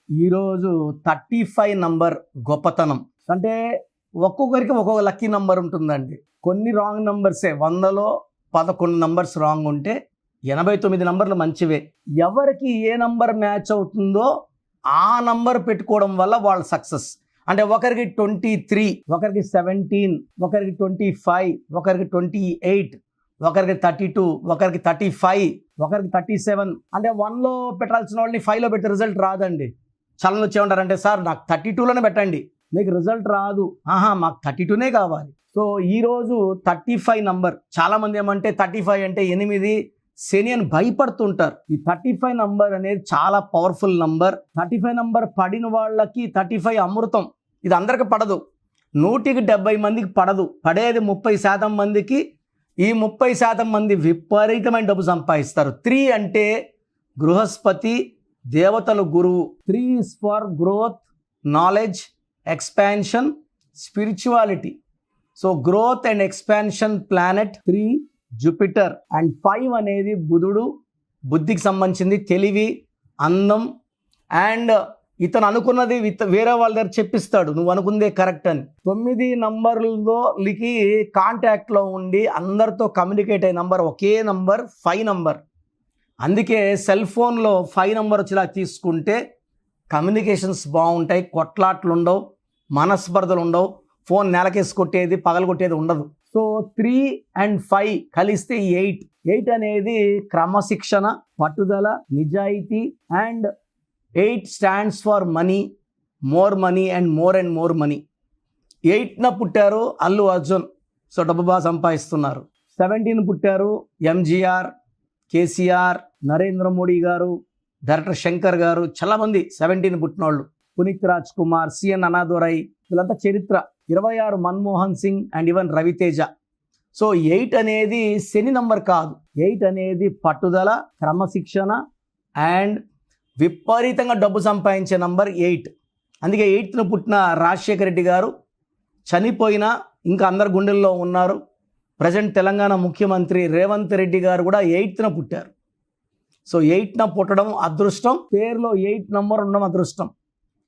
ఈరోజు 35 నంబర్ గొప్పతనం అంటే ఒక్కొక్కరికి ఒక్కొక్క లక్కీ నంబర్ ఉంటుందండి. కొన్ని రాంగ్ నంబర్సే, 100లో 11 నంబర్స్ రాంగ్ ఉంటే 89 నంబర్లు మంచివే. ఎవరికి ఏ నంబర్ మ్యాచ్ అవుతుందో ఆ నంబర్ పెట్టుకోవడం వల్ల వాళ్ళ సక్సెస్. అంటే ఒకరికి 23, ఒకరికి 17, ఒకరికి 25, ఒకరికి 28, ఒకరికి 32, ఒకరికి 35, ఒకరికి 37. అంటే 1లో పెట్టాల్సిన వాళ్ళని 5లో పెడితే రిజల్ట్ రాదండి. చాలా వచ్చేమంటారంటే, సార్ నాకు 32లోనే పెట్టండి, మీకు రిజల్ట్ రాదు. మాకు 32నే కావాలి. సో ఈరోజు 35 నంబర్, చాలామంది ఏమంటే 35 అంటే 8 శని అని భయపడుతుంటారు. ఈ 35 నంబర్ అనేది చాలా పవర్ఫుల్ నంబర్. 35 నంబర్ పడిన వాళ్ళకి 35 అమృతం. ఇది అందరికి పడదు, 170 మందికి పడదు. పడేది 30% మందికి. ఈ 30% మంది విపరీతమైన డబ్బు సంపాదిస్తారు. 3 అంటే బృహస్పతి, దేవతలు గురువు. 3 is for growth, knowledge, expansion, spirituality. So growth and expansion planet 3 Jupiter. And 5 అనేది బుధుడు, బుద్ధికి సంబంధించింది, తెలివి, అందం. అండ్ ఇతను అనుకున్నది వేరే వాళ్ళ దగ్గర చెప్పిస్తాడు, నువ్వు అనుకుందే కరెక్ట్ అని. 9 నంబర్లకి కాంటాక్ట్లో ఉండి అందరితో కమ్యూనికేట్ అయ్యే నంబర్ ఒకే నంబర్ 5 నంబర్. అందుకే సెల్ ఫోన్లో 5 నంబర్ వచ్చేలా తీసుకుంటే కమ్యూనికేషన్స్ బాగుంటాయి, కొట్లాట్లు ఉండవు, మనస్పర్ధలు ఉండవు, ఫోన్ నెలకేసి కొట్టేది, పగలు కొట్టేది ఉండదు. సో 3 and 5 కలిస్తే 8. 8 అనేది క్రమశిక్షణ, పట్టుదల, నిజాయితీ. And 8 stands for money, more money and more money. 8న పుట్టారు అల్లు అర్జున్, సో డబ్బు బాగా సంపాదిస్తున్నారు. 17 పుట్టారు ఎంజీఆర్, కేసీఆర్, నరేంద్ర మోడీ గారు, డైరెక్టర్ శంకర్ గారు, చాలామంది 17 పుట్టినోళ్ళు. పునీత్ రాజ్ కుమార్, సిఎన్ అనాదురై, వీళ్ళంతా చరిత్ర. 26 Manmohan Singh and even Ravi Teja. So 8 అనేది శని నంబర్ కాదు. 8 అనేది పట్టుదల, క్రమశిక్షణ అండ్ విపరీతంగా డబ్బు సంపాదించే నంబర్ 8. అందుకే 8న పుట్టిన రాజశేఖర రెడ్డి గారు చనిపోయినా ఇంకా అందరి గుండెల్లో ఉన్నారు. ప్రజెంట్ తెలంగాణ ముఖ్యమంత్రి రేవంత్ రెడ్డి గారు కూడా 8న పుట్టారు. సో 8న పుట్టడం అదృష్టం, పేరులో 8 నంబర్ ఉండడం అదృష్టం.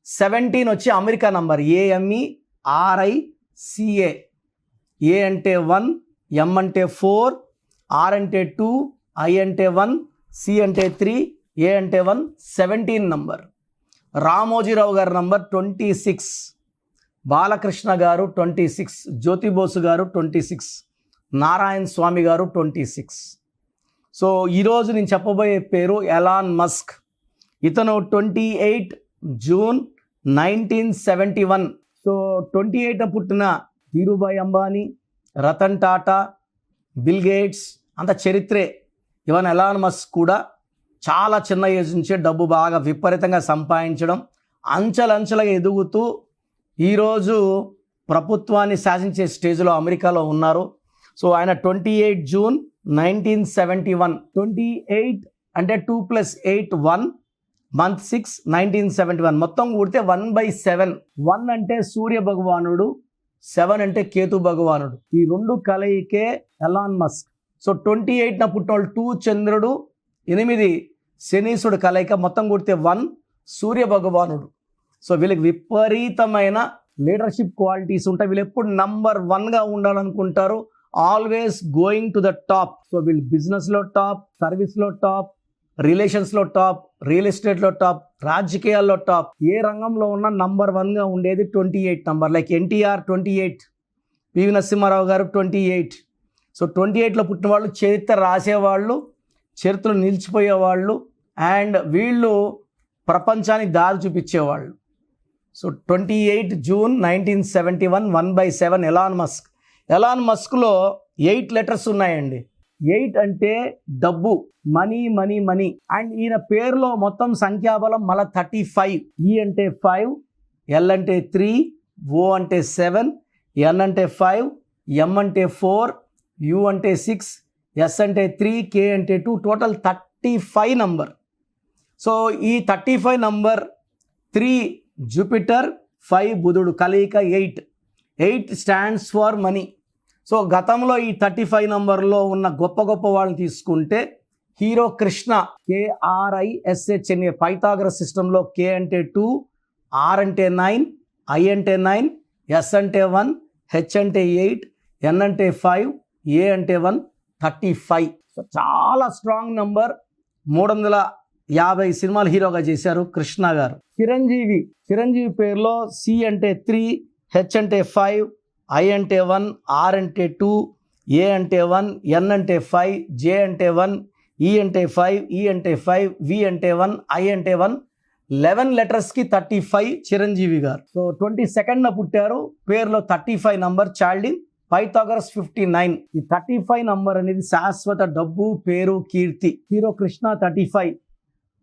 17 వచ్చి అమెరికా నంబర్, AMERICA. ఏ అంటే 1, M అంటే 4, R అంటే 2, I అంటే 1, C అంటే 3, A అంటే 1. 17 నంబర్. రామోజీరావు గారి నంబర్ 26, బాలకృష్ణ గారు 26, జ్యోతిబోసు గారు 26, నారాయణ స్వామి గారు 26. సో ఈరోజు నేను చెప్పబోయే పేరు ఎలాన్ మస్క్. ఇతను 28 జూన్ 1971. సో 28న పుట్టిన ధీరుభాయ్ అంబానీ, రతన్ టాటా, బిల్ గేట్స్ అంత చరిత్రే. ఈవెన్ ఎలాన్ మస్క్ కూడా చాలా చిన్న ఏజ్ నుంచే డబ్బు బాగా విపరీతంగా సంపాదించడం, అంచెలంచెలుగా ఎదుగుతూ ఈరోజు ప్రభుత్వాన్ని శాసించే స్టేజ్లో అమెరికాలో ఉన్నారు. సో ఆయన 28 జూన్ 1971. 28 అంటే 2 + 8 1, month 6 1971. మొత్తం కూడితే 1/7. 1 అంటే సూర్య భగవానుడు, 7 అంటే కేతు భగవానుడు. ఈ రెండు కలయికే ఎలాన్ మస్క్. సో 28న పుట్టినోళ్ళు 2 చంద్రుడు, 8 శనీసుడు కలయిక, మొత్తం కూడితే 1 సూర్య భగవానుడు. సో వీళ్ళకి విపరీతమైన లీడర్షిప్ క్వాలిటీస్ ఉంటాయి. వీళ్ళు ఎప్పుడు నంబర్ 1గా ఉండాలనుకుంటారు, always going to the top. So వీళ్ళు బిజినెస్లో టాప్, సర్వీస్లో టాప్, రిలేషన్స్లో టాప్, రియల్ ఎస్టేట్లో టాప్, రాజకీయాల్లో టాప్. ఏ రంగంలో ఉన్న నంబర్ 1గా ఉండేది 28 నంబర్. లైక్ ఎన్టీఆర్ 28, పివి నరసింహారావు గారు 28. సో 28లో పుట్టిన వాళ్ళు చరిత్ర రాసేవాళ్ళు, చరిత్రలో నిలిచిపోయేవాళ్ళు. అండ్ వీళ్ళు ప్రపంచానికి దారి చూపించేవాళ్ళు. So 28 June 1971, 1/7 Elon Musk. Elon మస్క్లో 8 లెటర్స్ ఉన్నాయండి. 8 అంటే డబ్బు, మనీ మనీ మనీ. అండ్ ఈయన పేరులో మొత్తం సంఖ్యాబలం మళ్ళీ 35. E అంటే 5, L అంటే 3, O అంటే 7, N అంటే 5, M అంటే 4, U అంటే 6, S అంటే 3, K అంటే 2. Total 35 number. సో ఈ 35 నంబర్ 3 జూపిటర్, 5 బుధుడు కలయిక 8. 8 స్టాండ్స్ ఫర్ మనీ. సో గతంలో ఈ 35 నంబర్లో ఉన్న గొప్ప గొప్ప వాళ్ళని తీసుకుంటే హీరో కృష్ణ, KRISHNA. పైథాగరస్ సిస్టంలో K అంటే 2, R అంటే 9, I అంటే 9, S అంటే 1, H అంటే 8, N అంటే 5, A అంటే 1, 35. సో చాలా స్ట్రాంగ్ నంబర్. 350 సినిమాలు హీరోగా చేశారు కృష్ణ గారు. చిరంజీవి పేరులో C అంటే 3, H అంటే 5, I అంటే 1, R అంటే 2, A అంటే 1, N అంటే 5, J అంటే 1, E అంటే 5, E అంటే 5, V అంటే 1, I అంటే 1. 11 లెటర్స్కి 35 చిరంజీవి గారు. సో 22న పుట్టారు. పేరులో 35 నంబర్. Child in Pythagoras 59. ఈ 35 నంబర్ అనేది శాశ్వత డబ్బు, పేరు, కీర్తి. హీరో కృష్ణ 35.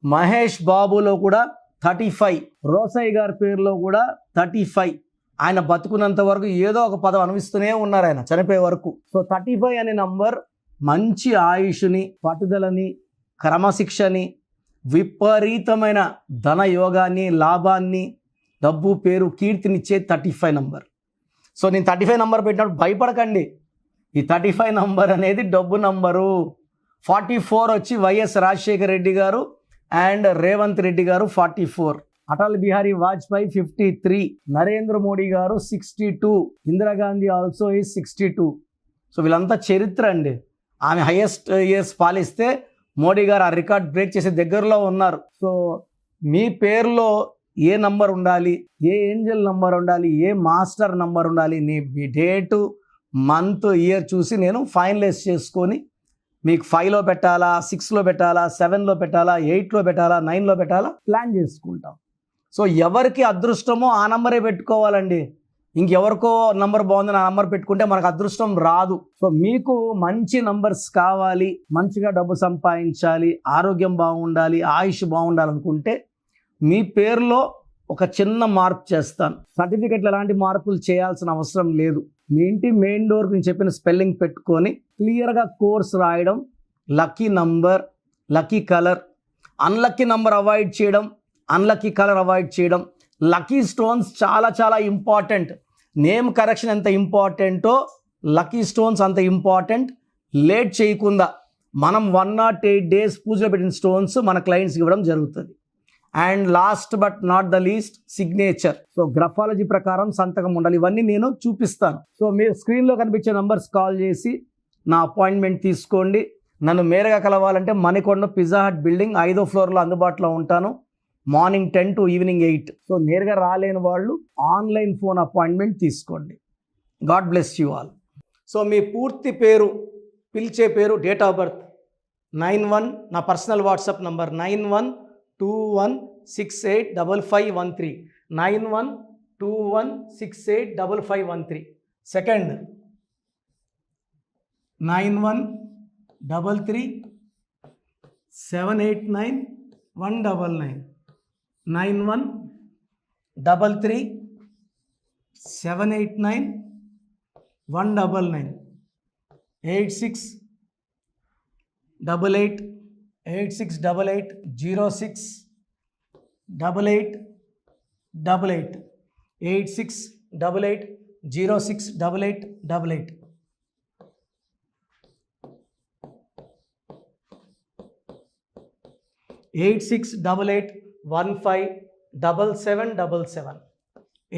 మహేష్ బాబులో కూడా 35. రోసయ్య గారి పేరులో కూడా 35. ఆయన బతుకున్నంత వరకు ఏదో ఒక పదం అనుభవిస్తూనే ఉన్నారు ఆయన చనిపోయే వరకు. సో 35 అనే నంబర్ మంచి ఆయుష్ని, పట్టుదలని, క్రమశిక్షని, విపరీతమైన ధన యోగాన్ని, లాభాన్ని, డబ్బు, పేరు, కీర్తినిచ్చే 35 నంబర్. సో నేను 35 నంబర్ పెట్టినప్పుడు భయపడకండి. ఈ 35 నంబర్ అనేది డబ్బు నంబరు. 44 వచ్చి వైఎస్ రాజశేఖర రెడ్డి గారు అండ్ రేవంత్ రెడ్డి గారు 44. అటల్ బిహారీ వాజ్పేయి 53. నరేంద్ర మోడీ గారు 62. Indira Gandhi also is 62. సో వీళ్ళంతా చరిత్ర అండి. ఆమె హైయెస్ట్ ఇయర్స్ పాలిస్తే మోడీ గారు ఆ రికార్డ్ బ్రేక్ చేసే దగ్గరలో ఉన్నారు. సో మీ పేరులో ఏ నంబర్ ఉండాలి, ఏ ఏంజల్ నంబర్ ఉండాలి, ఏ మాస్టర్ నంబర్ ఉండాలి, మీ డేటు, మంత్, ఇయర్ చూసి నేను ఫైనలైజ్ చేసుకొని మీకు 5లో పెట్టాలా, 6లో పెట్టాలా, 7లో పెట్టాలా, 8లో పెట్టాలా, 9లో పెట్టాలా ప్లాన్ చేసుకుంటాం. సో ఎవరికి అదృష్టమో ఆ నంబరే పెట్టుకోవాలండి. ఇంకెవరికో నంబర్ బాగుందని ఆ నంబర్ పెట్టుకుంటే మనకు అదృష్టం రాదు. సో మీకు మంచి నంబర్స్ కావాలి, మంచిగా డబ్బు సంపాదించాలి, ఆరోగ్యం బాగుండాలి, ఆయుష్ బాగుండాలనుకుంటే మీ పేరులో ఒక చిన్న మార్పు చేస్తాను. సర్టిఫికెట్లు ఎలాంటి మార్పులు చేయాల్సిన అవసరం లేదు. మీ ఇంటి మెయిన్ డోర్కి నేను చెప్పిన స్పెల్లింగ్ పెట్టుకొని క్లియర్గా కోర్స్ రాయడం, lucky number, lucky colour, unlucky number avoid చేయడం, అన్లక్కీ కలర్ అవాయిడ్ చేయడం. లక్కీ స్టోన్స్ చాలా చాలా ఇంపార్టెంట్. నేమ్ కరెక్షన్ ఎంత ఇంపార్టెంటో లక్కీ స్టోన్స్ అంత ఇంపార్టెంట్. లేట్ చేయకుండా మనం 108 డేస్ పూజలో పెట్టిన స్టోన్స్ మన క్లయింట్స్కి ఇవ్వడం జరుగుతుంది. And last but not the least signature. So graphology ప్రకారం సంతకం ఉండాలి. ఇవన్నీ నేను చూపిస్తాను. సో మీరు స్క్రీన్లో కనిపించే నంబర్స్ కాల్ చేసి నా అపాయింట్మెంట్ తీసుకోండి. నన్ను మేరగా కలవాలంటే మణికొండ పిజ్జా హట్ బిల్డింగ్ 5వ ఫ్లోర్లో అందుబాటులో ఉంటాను. Morning 10 to evening 8. సో నేరుగా రాలేని వాళ్ళు ఆన్లైన్ ఫోన్ అపాయింట్మెంట్ తీసుకోండి. God bless you all. So మీ పూర్తి పేరు, పిలిచే పేరు, డేట్ ఆఫ్ బర్త్ 91. నా పర్సనల్ వాట్సాప్ నంబర్ 9121685513. 9121685513. సెకండ్ 9133789199. 9133789199. 868886880688. 8688068888. 8688157777.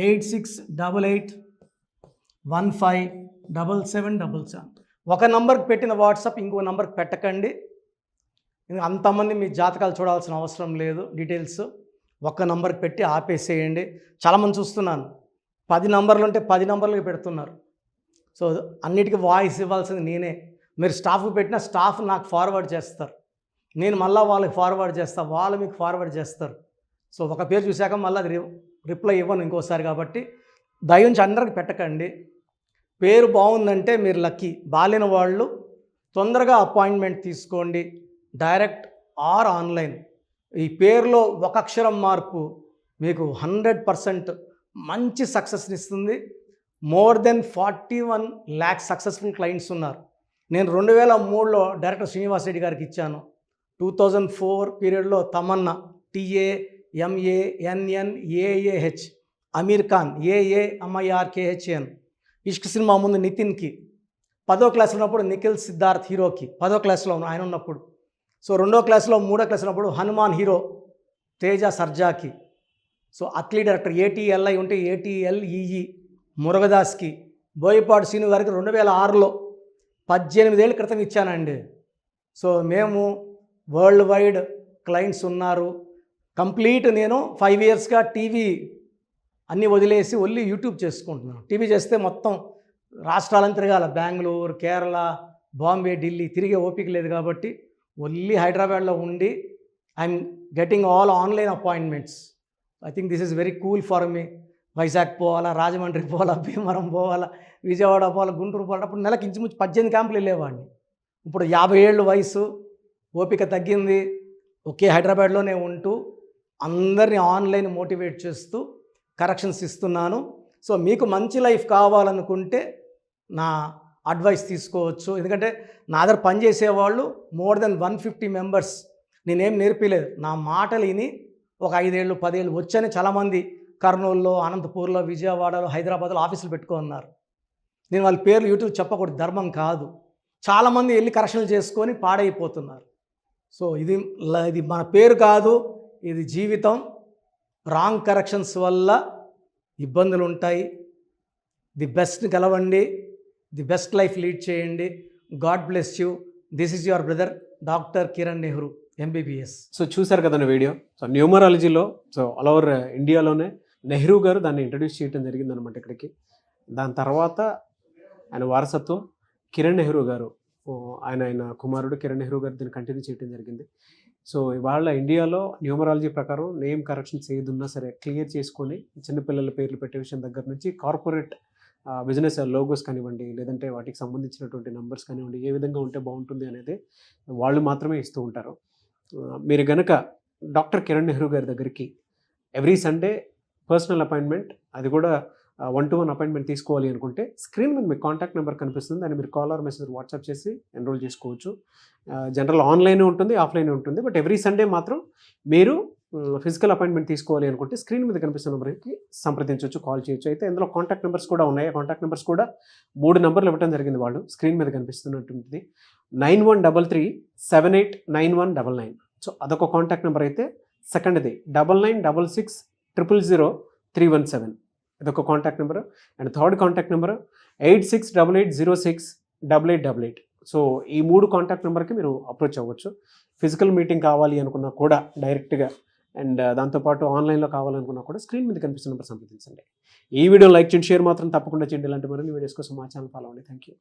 8688157777. ఒక నంబర్కి పెట్టిన వాట్సాప్ ఇంకో నంబర్కి పెట్టకండి. అంతమంది మీ జాతకాలు చూడాల్సిన అవసరం లేదు. డీటెయిల్స్ ఒక్క నంబర్కి పెట్టి ఆపేసేయండి. చాలామంది చూస్తున్నాను 10 నంబర్లు ఉంటే 10 నంబర్లకి పెడుతున్నారు. సో అన్నిటికీ వాయిస్ ఇవ్వాల్సింది నేనే. మీరు స్టాఫ్కి పెట్టిన స్టాఫ్ నాకు ఫార్వర్డ్ చేస్తారు, నేను మళ్ళీ వాళ్ళకి ఫార్వర్డ్ చేస్తాను, వాళ్ళు మీకు ఫార్వర్డ్ చేస్తారు. సో ఒక పేరు చూశాక మళ్ళీ అది రిప్లై ఇవ్వను ఇంకోసారి. కాబట్టి దయించి అందరికి పెట్టకండి. పేరు బాగుందంటే మీరు లక్కీ. బాలేని వాళ్ళు తొందరగా అపాయింట్మెంట్ తీసుకోండి, డైరెక్ట్ ఆర్ ఆన్లైన్. ఈ పేరులో ఒక అక్షరం మార్పు మీకు 100% మంచి సక్సెస్ని ఇస్తుంది. More than 41 lakh successful clients ఉన్నారు. నేను 2003లో డైరెక్టర్ శ్రీనివాస్ రెడ్డి గారికి ఇచ్చాను. 2004 పీరియడ్లో తమన్నా, TAMANNAAH, అమీర్ ఖాన్, AAMIRKHN, ఇష్క్ సినిమా ముందు నితిన్కి, 10వ క్లాస్ ఉన్నప్పుడు నిఖిల్ సిద్ధార్థ్ హీరోకి 10వ క్లాస్లో ఆయన ఉన్నప్పుడు. సో 2వ క్లాస్లో 3వ క్లాస్ ఉన్నప్పుడు హనుమాన్ హీరో తేజ సర్జాకి, సో అట్లీ డైరెక్టర్ ఏటీఎల్ఐ ఉంటే ఏటీఎల్ఈఈ మురుగదాస్కి, బోయపాటి శ్రీను గారికి 2006లో 18 ఏళ్ళ క్రితం ఇచ్చానండి. సో మేము వరల్డ్ వైడ్ క్లయింట్స్ ఉన్నారు. కంప్లీట్ నేను 5 ఇయర్స్గా టీవీ అన్నీ వదిలేసి ఓన్లీ యూట్యూబ్ చేసుకుంటున్నాను. టీవీ చేస్తే మొత్తం రాష్ట్రాలను తిరగాల, బెంగళూరు, కేరళ, బాంబే, ఢిల్లీ తిరిగే ఓపిక లేదు కాబట్టి ఓన్లీ హైదరాబాద్లో ఉండి I'm getting all online appointments. I think this is very cool for me. Vizag పోవాలా, రాజమండ్రి పోవాలా, భీమవరం పోవాలా, విజయవాడ పోవాలా, గుంటూరు పోవాలా. అప్పుడు నెలకు ఇంచుమించు 18 క్యాంపులు వెళ్ళేవాడిని. ఇప్పుడు 50 ఏళ్ళు వయసు, ఓపిక తగ్గింది. ఒకే హైదరాబాద్లోనే ఉంటూ అందరినీ ఆన్లైన్ మోటివేట్ చేస్తూ కరెక్షన్స్ ఇస్తున్నాను. సో మీకు మంచి లైఫ్ కావాలనుకుంటే నా అడ్వైస్ తీసుకోవచ్చు. ఎందుకంటే నా దగ్గర పనిచేసేవాళ్ళు మోర్ దెన్ 150 మెంబర్స్. నేనేం నేర్పిలేదు, నా మాటలు విని ఒక 5 ఏళ్ళు 10 ఏళ్ళు వచ్చని చాలామంది కర్నూలులో, అనంతపూర్లో, విజయవాడలో, హైదరాబాద్లో ఆఫీసులు పెట్టుకున్నారు. నేను వాళ్ళ పేర్లు యూట్యూబ్ చెప్పకూడదు, ధర్మం కాదు. చాలామంది వెళ్ళి కరెక్షన్లు చేసుకొని పాడైపోతున్నారు. సో ఇది మన పేరు కాదు, ఇది జీవితం. రాంగ్ కరెక్షన్స్ వల్ల ఇబ్బందులు ఉంటాయి. ది బెస్ట్ గెలవండి, ది బెస్ట్ లైఫ్ లీడ్ చేయండి. God bless you. This is your brother doctor Kiran Nehru, MBBS. So చూసారు కదండి వీడియో. సో న్యూమరాలజీలో సో ఆల్ ఓవర్ ఇండియాలోనే నెహ్రూ గారు దాన్ని ఇంట్రడ్యూస్ చేయడం జరిగిందనమాట ఇక్కడికి. దాని తర్వాత ఆయన వారసత్వం కిరణ్ నెహ్రూ గారు, ఆయన కుమారుడు కిరణ్ నెహ్రూ గారు దీన్ని కంటిన్యూ చేయడం జరిగింది. సో ఇవాళ ఇండియాలో న్యూమరాలజీ ప్రకారం నేమ్ కరెక్షన్స్ ఏదున్నా సరే క్లియర్ చేసుకొని చిన్నపిల్లల పేర్లు పెట్టే విషయం దగ్గర నుంచి కార్పొరేట్ బిజినెస్ లోగోస్ కానివ్వండి, లేదంటే వాటికి సంబంధించినటువంటి నెంబర్స్ కానివ్వండి, ఏ విధంగా ఉంటే బాగుంటుంది అనేది వాళ్ళు మాత్రమే ఇస్తూ ఉంటారు. మీరు కనుక డాక్టర్ కిరణ్ నెహ్రూ గారి దగ్గరికి ఎవ్రీ సండే పర్సనల్ అపాయింట్మెంట్, అది కూడా 1-to-1 అపాయింట్మెంట్ తీసుకోవాలి అనుకుంటే స్క్రీన్ మీద మీకు కాంటాక్ట్ నెంబర్ కనిపిస్తుంది, దాన్ని మీరు కాల్ ఆర్ మెసేజ్ వాట్సాప్ చేసి ఎన్రోల్ చేసుకోవచ్చు. జనరల్ ఆన్లైన్ ఉంటుంది, ఆఫ్లైన్ ఉంటుంది. బట్ ఎవ్రీ సండే మాత్రం మీరు ఫిజికల్ అపాయింట్మెంట్ తీసుకోవాలి అనుకుంటే స్క్రీన్ మీద కనిపిస్తున్న నెంబర్కి సంప్రదించవచ్చు, కాల్ చేయొచ్చు. అయితే ఇందులో కాంటాక్ట్ నెంబర్స్ కూడా ఉన్నాయి. కాంటాక్ట్ నెంబర్స్ కూడా 3 నెంబర్లు ఇవ్వడం జరిగింది. వాళ్ళు స్క్రీన్ మీద కనిపిస్తున్నటువంటిది 9133789199. సో అదొక కాంటాక్ట్ నెంబర్. అయితే సెకండ్ది 9966000317, ఇదొక contact number. And third contact number 8688068888. So ఈ 3 కాంటాక్ట్ నెంబర్కి మీరు అప్రోచ్ అవ్వచ్చు. ఫిజికల్ మీటింగ్ కావాలి అనుకున్నా కూడా డైరెక్ట్గా, అండ్ దాంతోపాటు ఆన్లైన్లో కావాలనుకున్నా కూడా స్క్రీన్ మీద కనిపిస్తున్న నెంబర్ సంప్రదించండి. ఈ వీడియో లైక్ చేయండి, షేర్ మాత్రం తప్పకుండా చేయండి. ఇలాంటి మరిన్ని వీడియోస్ కోసం మా ఛానల్ ఫాలో అవ్వండి. Thank you.